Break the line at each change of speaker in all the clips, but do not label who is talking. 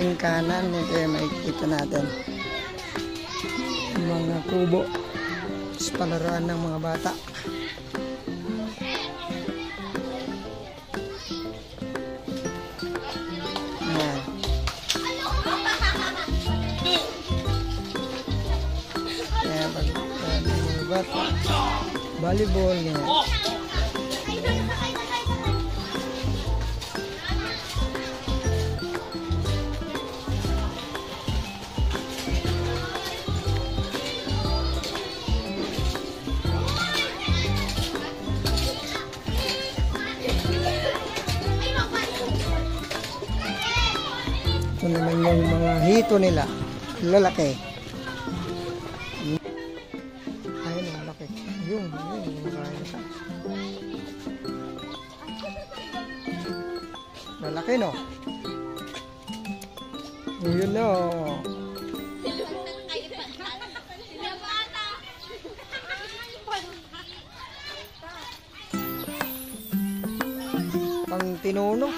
ating kanan, kaya makikita natin mga kubo sa palaruan ng mga bata. Ayan. Ayan, pag mga bata, volleyball, ganyan. Ito naman yung mga hito nila, lalaki. Ayun, lalaki. Yun, lalaki, no? Yun, no? Pang tinuno.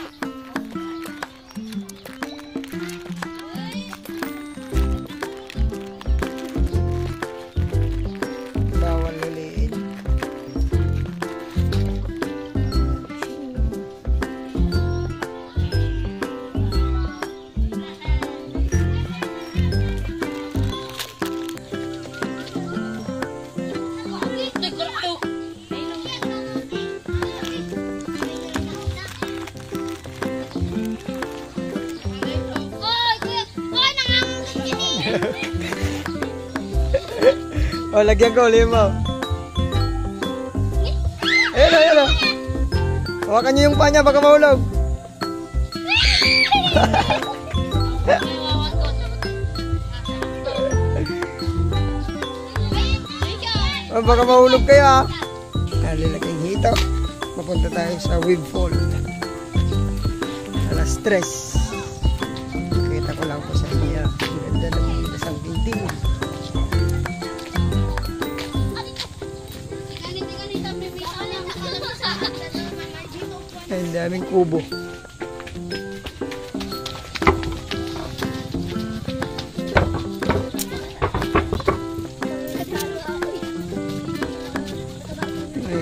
Oh, lagyan ko ulit mo. Ayun, ayun, ayun. Hawakan niyo yung paa niya, baka mahulog. Oh, baka mahulog kayo, ha. Lalaking hito. Mapunta tayo sa wave fall. Alas 3. Kita ko lang po sa inyo. Ganda ng isang painting. Ang daming kubo.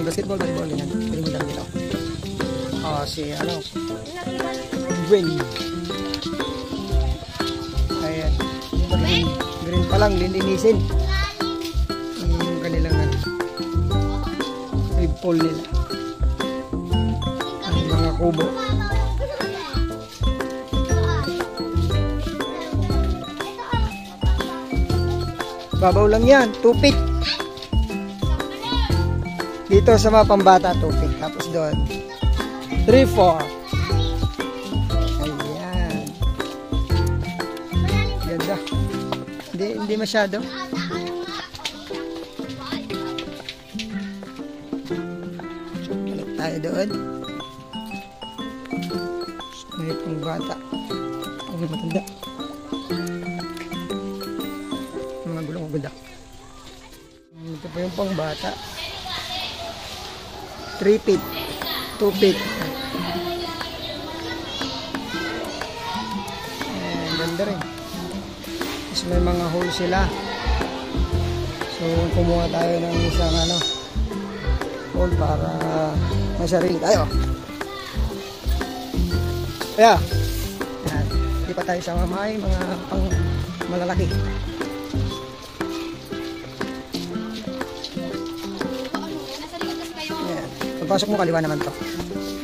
Basketball, volleyball, yan. Pwede mo lang dito. Si ano? Green. Ayan. Green pa lang, lilinisin. Yung kanilang wave pool nila. Ang mga kubo. Babaw lang yan, 2 feet. Dito sa mga pambata, 2 feet. Tapos doon, 3, 4. Ayan. Ganda. Hindi masyado. Balik tayo doon. May pambata. Ang matanda. Mga gulong ganda. Ito pa yung pangbata. 3 feet, 2 feet. Ayan, ganda rin. Tapos may mga hole sila. So, kumuha tayo ng isang hole para masarili tayo. Kaya, hindi pa tayo sa mamay, mga pang malalaki. Pagpasok mo, kaliwa naman to.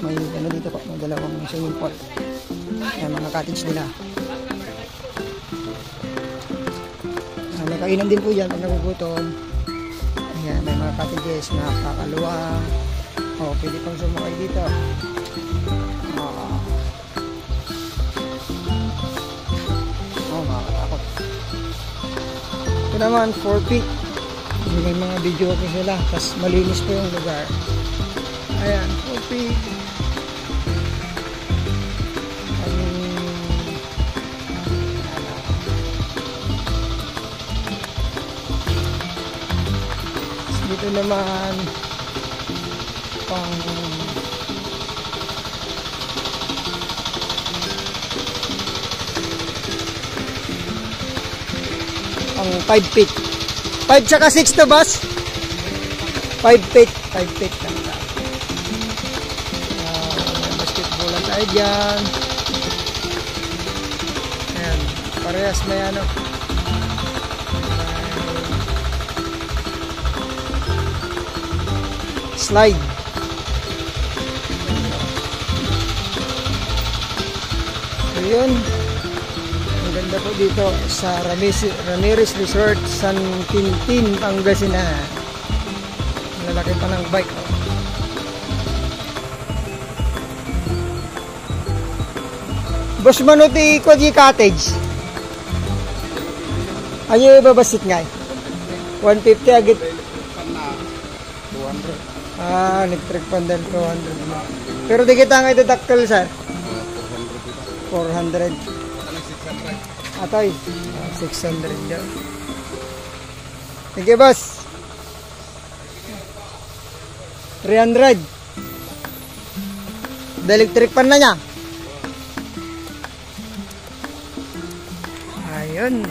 May dito po, may dalawang swimming pool. Ayan, mga cottage nila. May kainan din po yan pag nagugutom. Ayan, may mga cottages na kakaluwa. Pwede pang sumakay dito. Makakatakot. Ito naman, 4 feet. May mga video ko sila. Tapos malinis po yung lugar. Ayan, 4 feet. Dito naman pang pang 5 feet. 5 tsaka 6 to boss? 5 feet. 5 feet lang. May basketball lang tayo dyan. Ayan. Parehas may ano. Slide. So yun. Ang ganda po dito sa Ramirez Resort, San Quintin, Pangasinan. Lalaki pa ng bike. Boss Manuti Koji Cottage. Ayo babasit nga. 150 agit. 200. Electric pan din 200. Pero di kita nga idadaktal sir. 400. Atoy. 600 dyan. Thank you boss. 300. Electric pan na niya. Ayun.